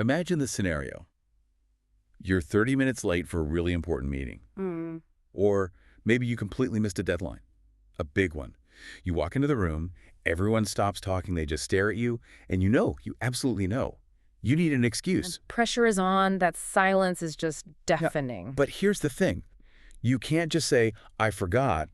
Imagine this scenario. You're 30 minutes late for a really important meeting. Mm. Or maybe you completely missed a deadline. A big one. You walk into the room, everyone stops talking, they just stare at you, and you absolutely know. You need an excuse. Pressure is on. That silence is just deafening. Yeah, but here's the thing. You can't just say, I forgot,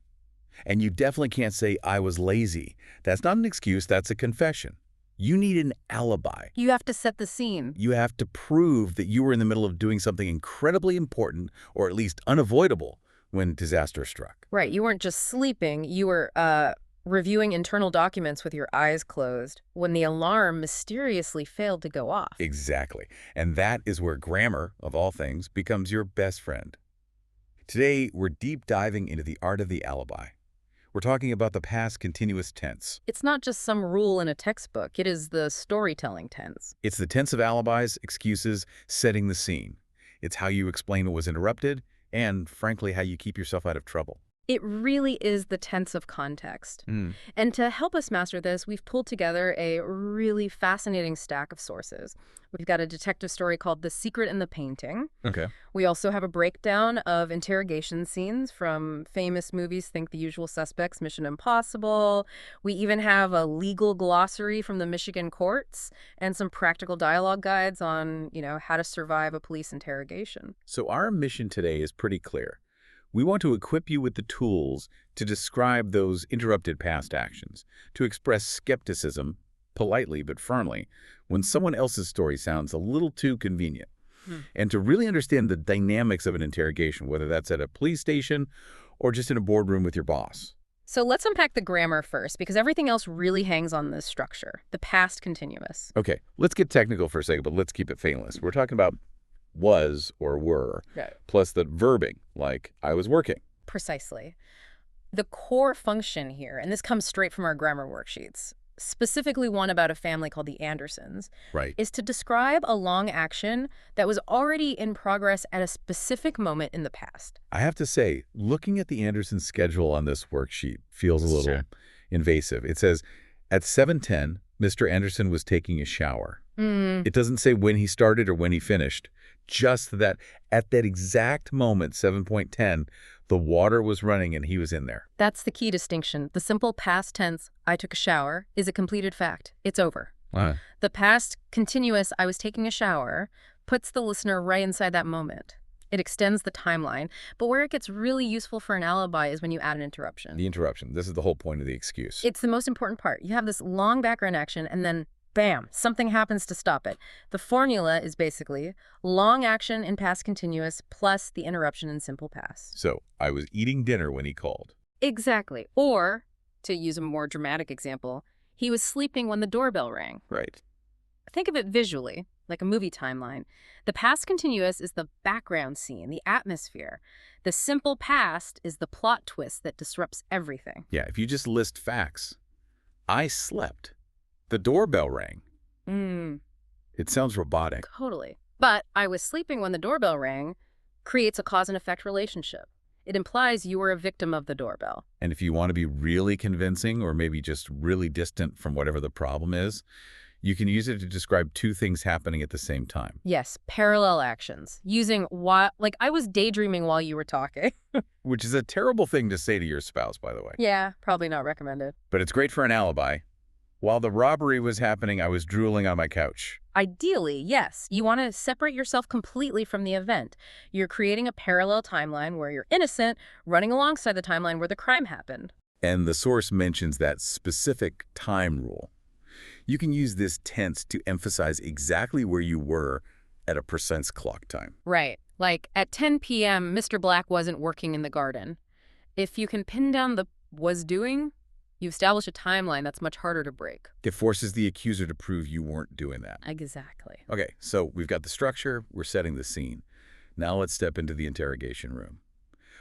and you definitely can't say, I was lazy. That's not an excuse, that's a confession. You need an alibi. You have to set the scene. You have to prove that you were in the middle of doing something incredibly important, or at least unavoidable, when disaster struck. Right. You weren't just sleeping. You were reviewing internal documents with your eyes closed when the alarm mysteriously failed to go off. Exactly. And that is where grammar, of all things, becomes your best friend. Today, we're deep diving into the art of the alibi. We're talking about the past continuous tense. It's not just some rule in a textbook. It is the storytelling tense. It's the tense of alibis, excuses, setting the scene. It's how you explain what was interrupted, and, frankly, how you keep yourself out of trouble. It really is the tense of context. And to help us master this, we've pulled together a really fascinating stack of sources. We've got a detective story called The Secret in the Painting. Okay. We also have a breakdown of interrogation scenes from famous movies, think The Usual Suspects, Mission Impossible. We even have a legal glossary from the Michigan courts and some practical dialogue guides on, how to survive a police interrogation. So our mission today is pretty clear. We want to equip you with the tools to describe those interrupted past actions, to express skepticism, politely but firmly, when someone else's story sounds a little too convenient, and to really understand the dynamics of an interrogation, whether that's at a police station or just in a boardroom with your boss. So let's unpack the grammar first, because everything else really hangs on this structure, the past continuous. Okay, let's get technical for a second, but let's keep it painless. We're talking about was or were, plus the verbing, like I was working. Precisely. The core function here, and this comes straight from our grammar worksheets, specifically one about a family called the Andersons, is to describe a long action that was already in progress at a specific moment in the past. I have to say, looking at the Anderson schedule on this worksheet feels a little invasive. It says, at 7:10, Mr. Anderson was taking a shower. It doesn't say when he started or when he finished, just that at that exact moment, 7:10, the water was running and he was in there. That's the key distinction. The simple past tense, I took a shower, is a completed fact. It's over. The past continuous, I was taking a shower, puts the listener right inside that moment. It extends the timeline. But where it gets really useful for an alibi is when you add an interruption. The interruption. This is the whole point of the excuse. It's the most important part. You have this long background action and then bam, something happens to stop it. The formula is basically long action in past continuous plus the interruption in simple past. So, I was eating dinner when he called. Exactly. Or, to use a more dramatic example, he was sleeping when the doorbell rang. Right. Think of it visually, like a movie timeline. The past continuous is the background scene, the atmosphere. The simple past is the plot twist that disrupts everything. Yeah, if you just list facts. I slept. The doorbell rang. It sounds robotic. Totally. But I was sleeping when the doorbell rang creates a cause and effect relationship. It implies you were a victim of the doorbell. And if you want to be really convincing or maybe just really distant from whatever the problem is, you can use it to describe two things happening at the same time. Yes, parallel actions. Using like I was daydreaming while you were talking. Which is a terrible thing to say to your spouse, by the way. Yeah, probably not recommended. But it's great for an alibi. While the robbery was happening, I was drooling on my couch. Ideally, yes. You want to separate yourself completely from the event. You're creating a parallel timeline where you're innocent, running alongside the timeline where the crime happened. And the source mentions that specific time rule. You can use this tense to emphasize exactly where you were at a precise clock time. Right. Like at 10 p.m., Mr. Black wasn't working in the garden. If you can pin down the was doing, you establish a timeline that's much harder to break. It forces the accuser to prove you weren't doing that. Exactly. Okay, so we've got the structure, we're setting the scene. Now let's step into the interrogation room.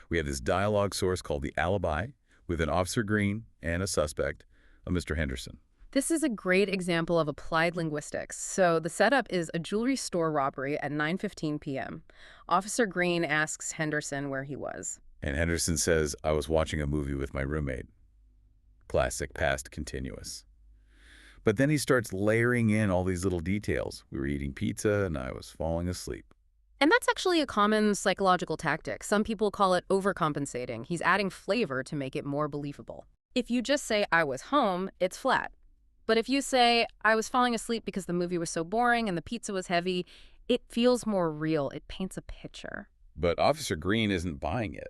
We have this dialogue source called the Alibi with an Officer Green and a suspect, a Mr. Henderson. This is a great example of applied linguistics. So the setup is a jewelry store robbery at 9:15 p.m. Officer Green asks Henderson where he was. And Henderson says, I was watching a movie with my roommate. Classic past continuous. But then he starts layering in all these little details. We were eating pizza and I was falling asleep. And that's actually a common psychological tactic. Some people call it overcompensating. He's adding flavor to make it more believable. If you just say, I was home, it's flat. But if you say, I was falling asleep because the movie was so boring and the pizza was heavy, it feels more real. It paints a picture. But Officer Green isn't buying it.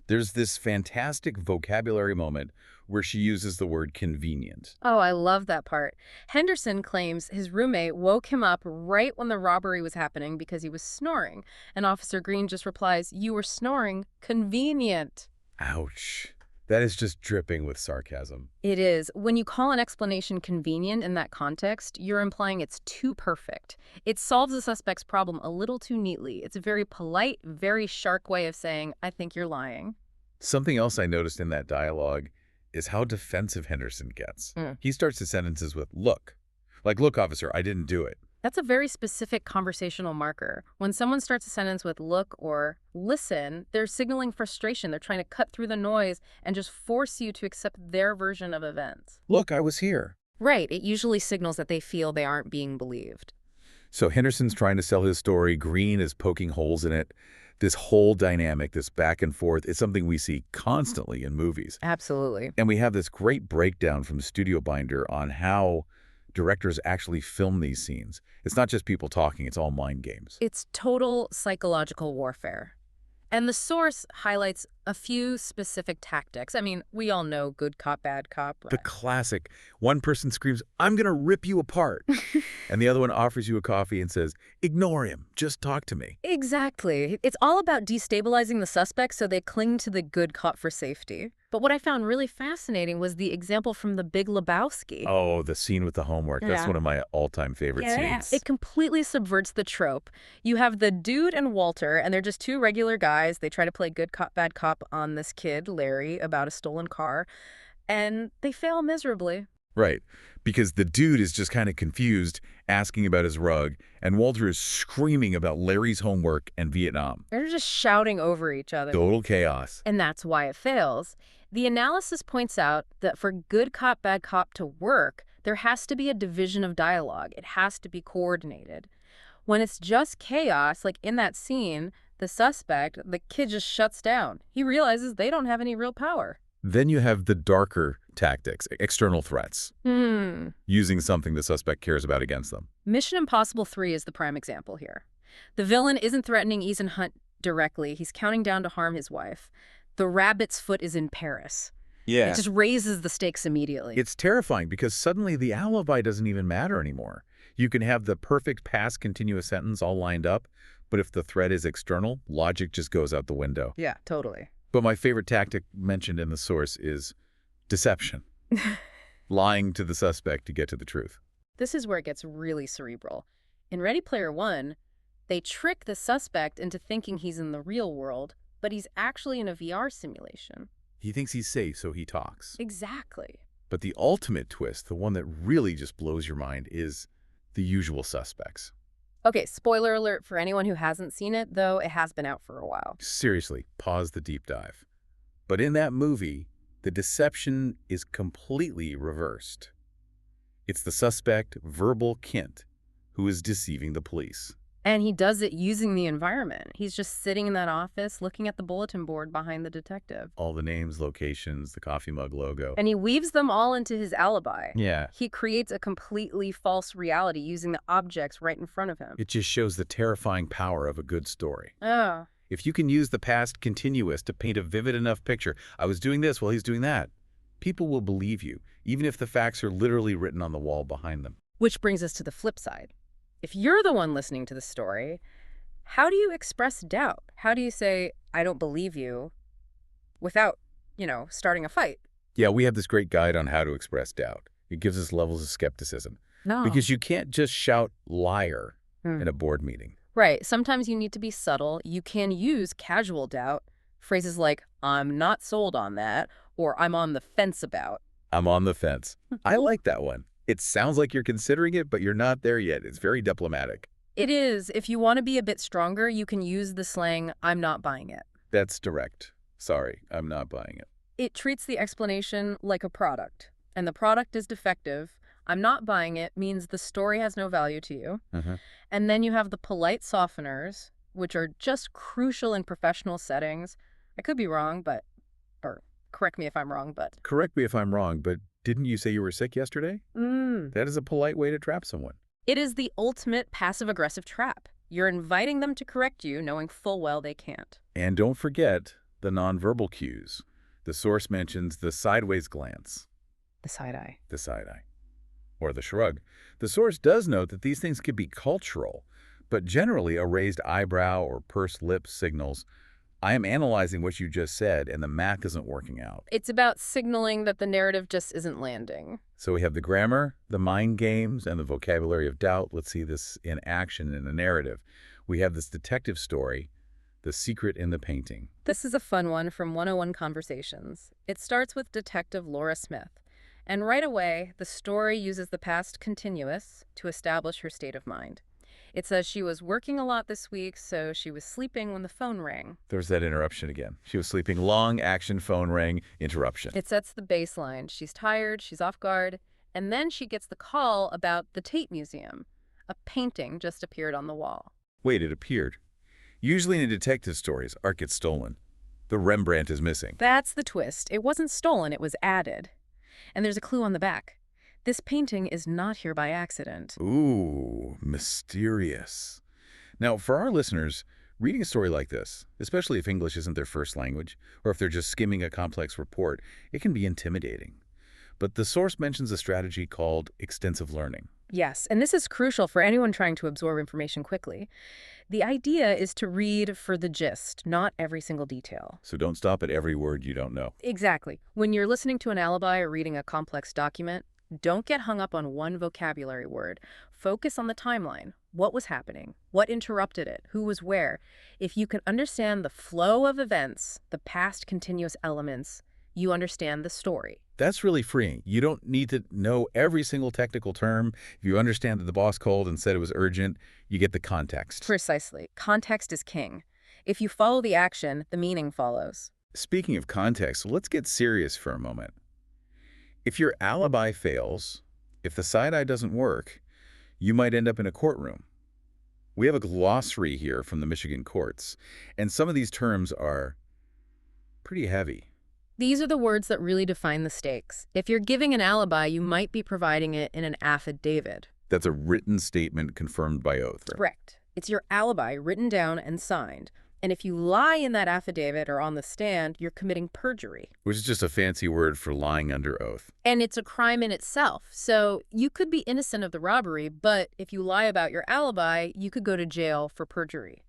There's this fantastic vocabulary moment where she uses the word convenient. Oh, I love that part. Henderson claims his roommate woke him up right when the robbery was happening because he was snoring. And Officer Green just replies, you were snoring. Convenient. Ouch. That is just dripping with sarcasm. It is. When you call an explanation convenient in that context, you're implying it's too perfect. It solves the suspect's problem a little too neatly. It's a very polite, very sharp way of saying, I think you're lying. Something else I noticed in that dialogue is how defensive Henderson gets. He starts his sentences with, look. Like, look, officer, I didn't do it. That's a very specific conversational marker. When someone starts a sentence with look or listen, they're signaling frustration. They're trying to cut through the noise and just force you to accept their version of events. Look, I was here. Right. It usually signals that they feel they aren't being believed. So Henderson's trying to sell his story. Green is poking holes in it. This whole dynamic, this back and forth, is something we see constantly in movies. Absolutely. And we have this great breakdown from Studio Binder on how directors actually film these scenes. It's not just people talking, it's all mind games. It's total psychological warfare. And the source highlights a few specific tactics. I mean, we all know good cop, bad cop. Right? The classic. One person screams, I'm going to rip you apart. And the other one offers you a coffee and says, ignore him, just talk to me. Exactly. It's all about destabilizing the suspect so they cling to the good cop for safety. But what I found really fascinating was the example from The Big Lebowski. Oh, the scene with the homework. That's one of my all-time favorite scenes. It completely subverts the trope. You have the dude and Walter, and they're just two regular guys. They try to play good cop, bad cop on this kid, Larry, about a stolen car, and they fail miserably. Right, because the dude is just kind of confused, asking about his rug, and Walter is screaming about Larry's homework and Vietnam. They're just shouting over each other. Total chaos. And that's why it fails. The analysis points out that for good cop, bad cop to work, there has to be a division of dialogue. It has to be coordinated. When it's just chaos, like in that scene, the suspect, the kid just shuts down. He realizes they don't have any real power. Then you have the darker tactics, external threats, using something the suspect cares about against them. Mission Impossible 3 is the prime example here. The villain isn't threatening Ethan Hunt directly. He's counting down to harm his wife. The rabbit's foot is in Paris. Yeah. It just raises the stakes immediately. It's terrifying because suddenly the alibi doesn't even matter anymore. You can have the perfect past continuous sentence all lined up, but if the threat is external, logic just goes out the window. Yeah, totally. But my favorite tactic mentioned in the source is deception. Lying to the suspect to get to the truth. This is where it gets really cerebral. In Ready Player One, they trick the suspect into thinking he's in the real world, but he's actually in a VR simulation. He thinks he's safe, so he talks. Exactly. But the ultimate twist, the one that really just blows your mind, is the usual suspects. Okay, spoiler alert for anyone who hasn't seen it, though it has been out for a while. Seriously, pause the deep dive. But in that movie, the deception is completely reversed. It's the suspect, Verbal Kint, who is deceiving the police. And he does it using the environment. He's just sitting in that office looking at the bulletin board behind the detective. All the names, locations, the coffee mug logo. And he weaves them all into his alibi. Yeah. He creates a completely false reality using the objects right in front of him. It just shows the terrifying power of a good story. Oh. If you can use the past continuous to paint a vivid enough picture, I was doing this while he's doing that, people will believe you, even if the facts are literally written on the wall behind them. Which brings us to the flip side. If you're the one listening to the story, how do you express doubt? How do you say, I don't believe you, without, starting a fight? Yeah, we have this great guide on how to express doubt. It gives us levels of skepticism. No. Because you can't just shout liar in a board meeting. Right. Sometimes you need to be subtle. You can use casual doubt. Phrases like, I'm not sold on that, or I'm on the fence about. I'm on the fence. I like that one. It sounds like you're considering it, but you're not there yet. It's very diplomatic. It is. If you want to be a bit stronger, you can use the slang, I'm not buying it. That's direct. Sorry, I'm not buying it. It treats the explanation like a product, and the product is defective. I'm not buying it means the story has no value to you. Uh-huh. And then you have the polite softeners, which are just crucial in professional settings. I could be wrong, or correct me if I'm wrong, but... Correct me if I'm wrong, but didn't you say you were sick yesterday? That is a polite way to trap someone. It is the ultimate passive-aggressive trap. You're inviting them to correct you, knowing full well they can't. And don't forget the nonverbal cues. The source mentions the sideways glance. The side eye. The side eye. Or the shrug. The source does note that these things could be cultural, but generally a raised eyebrow or pursed lips signals, I am analyzing what you just said and the math isn't working out. It's about signaling that the narrative just isn't landing. So we have the grammar, the mind games, and the vocabulary of doubt. Let's see this in action in a narrative. We have this detective story, The Secret in the Painting. This is a fun one from 101 Conversations. It starts with Detective Laura Smith. And right away, the story uses the past continuous to establish her state of mind. It says she was working a lot this week, so she was sleeping when the phone rang. There's that interruption again. She was sleeping, long action, phone rang, interruption. It sets the baseline. She's tired, she's off guard, and then she gets the call about the Tate Museum. A painting just appeared on the wall. Wait, it appeared. Usually in detective stories, art gets stolen. The Rembrandt is missing. That's the twist. It wasn't stolen, it was added. And there's a clue on the back. This painting is not here by accident. Ooh, mysterious. Now, for our listeners, reading a story like this, especially if English isn't their first language, or if they're just skimming a complex report, it can be intimidating. But the source mentions a strategy called extensive learning. Yes, and this is crucial for anyone trying to absorb information quickly. The idea is to read for the gist, not every single detail. So don't stop at every word you don't know. Exactly. When you're listening to an alibi or reading a complex document, don't get hung up on one vocabulary word. Focus on the timeline. What was happening? What interrupted it? Who was where? If you can understand the flow of events, the past continuous elements, you understand the story. That's really freeing. You don't need to know every single technical term. If you understand that the boss called and said it was urgent, you get the context. Precisely. Context is king. If you follow the action, the meaning follows. Speaking of context, let's get serious for a moment. If your alibi fails, if the side eye doesn't work, you might end up in a courtroom. We have a glossary here from the Michigan courts, and some of these terms are pretty heavy. These are the words that really define the stakes. If you're giving an alibi, you might be providing it in an affidavit. That's a written statement confirmed by oath. Correct. It's your alibi written down and signed. And if you lie in that affidavit or on the stand, you're committing perjury. Which is just a fancy word for lying under oath. And it's a crime in itself. So you could be innocent of the robbery, but if you lie about your alibi, you could go to jail for perjury.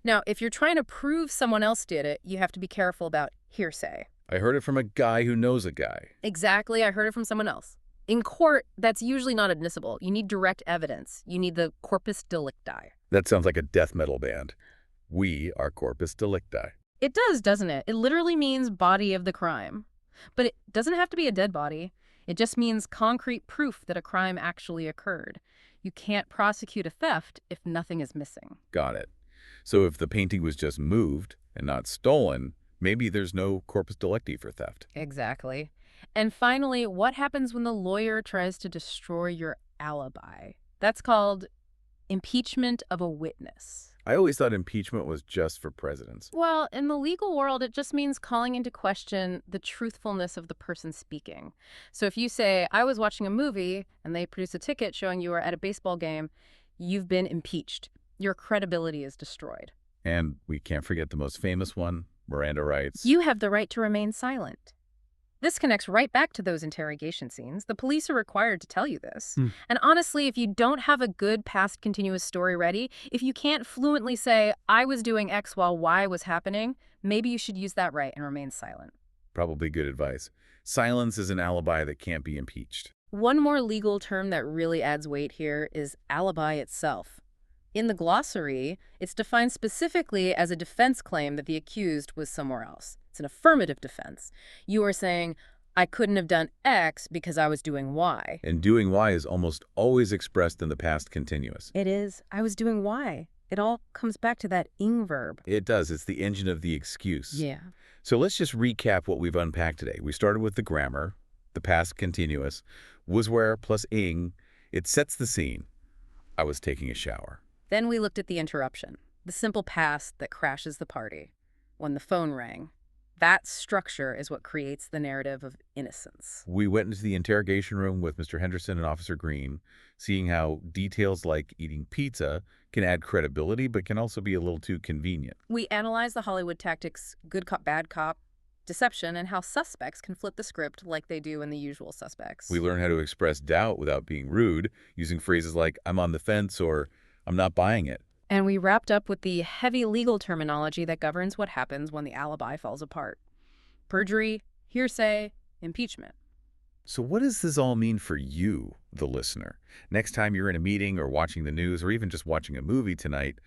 Now, if you're trying to prove someone else did it, you have to be careful about hearsay. I heard it from a guy who knows a guy. Exactly, I heard it from someone else. In court, that's usually not admissible. You need direct evidence. You need the corpus delicti. That sounds like a death metal band. We are corpus delicti. It does, doesn't it? It literally means body of the crime. But it doesn't have to be a dead body. It just means concrete proof that a crime actually occurred. You can't prosecute a theft if nothing is missing. Got it. So if the painting was just moved and not stolen, maybe there's no corpus delicti for theft. Exactly. And finally, what happens when the lawyer tries to destroy your alibi? That's called impeachment of a witness. I always thought impeachment was just for presidents. Well, in the legal world, it just means calling into question the truthfulness of the person speaking. So if you say, I was watching a movie, and they produce a ticket showing you were at a baseball game, you've been impeached. Your credibility is destroyed. And we can't forget the most famous one, Miranda rights. You have the right to remain silent. This connects right back to those interrogation scenes. The police are required to tell you this. And honestly, if you don't have a good past continuous story ready, if you can't fluently say, I was doing X while Y was happening, maybe you should use that right and remain silent. Probably good advice. Silence is an alibi that can't be impeached. One more legal term that really adds weight here is alibi itself. In the glossary, it's defined specifically as a defense claim that the accused was somewhere else. It's an affirmative defense. You are saying, I couldn't have done X because I was doing Y. And doing Y is almost always expressed in the past continuous. It is. I was doing Y. It all comes back to that ing verb. It does. It's the engine of the excuse. Yeah. So let's just recap what we've unpacked today. We started with the grammar, the past continuous, was where plus ing, it sets the scene. I was taking a shower. Then we looked at the interruption, the simple past that crashes the party. When the phone rang, that structure is what creates the narrative of innocence. We went into the interrogation room with Mr. Henderson and Officer Green, seeing how details like eating pizza can add credibility but can also be a little too convenient. We analyzed the Hollywood tactics, good cop, bad cop, deception, and how suspects can flip the script like they do in The Usual Suspects. We learned how to express doubt without being rude, using phrases like, I'm on the fence or I'm not buying it. And we wrapped up with the heavy legal terminology that governs what happens when the alibi falls apart. Perjury, hearsay, impeachment. So what does this all mean for you, the listener? Next time you're in a meeting or watching the news or even just watching a movie tonight,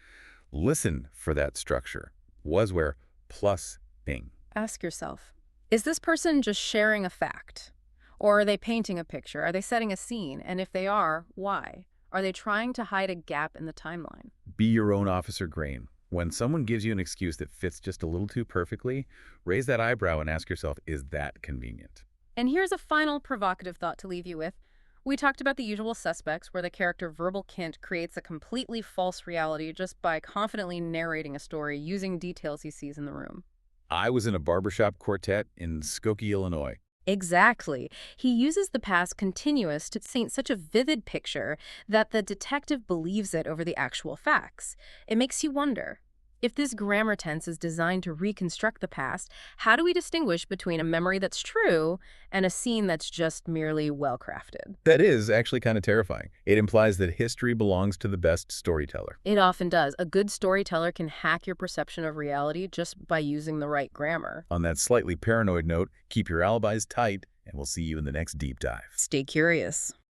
listen for that structure. Was where plus ing. Ask yourself, is this person just sharing a fact? Or are they painting a picture? Are they setting a scene? And if they are, why? Are they trying to hide a gap in the timeline? Be your own Officer Grain. When someone gives you an excuse that fits just a little too perfectly, raise that eyebrow and ask yourself, is that convenient? And here's a final provocative thought to leave you with. We talked about The Usual Suspects, where the character Verbal Kint creates a completely false reality just by confidently narrating a story using details he sees in the room. I was in a barbershop quartet in Skokie, Illinois. Exactly. He uses the past continuous to paint such a vivid picture that the detective believes it over the actual facts. It makes you wonder, if this grammar tense is designed to reconstruct the past, how do we distinguish between a memory that's true and a scene that's just merely well-crafted? That is actually kind of terrifying. It implies that history belongs to the best storyteller. It often does. A good storyteller can hack your perception of reality just by using the right grammar. On that slightly paranoid note, keep your alibis tight, and we'll see you in the next deep dive. Stay curious.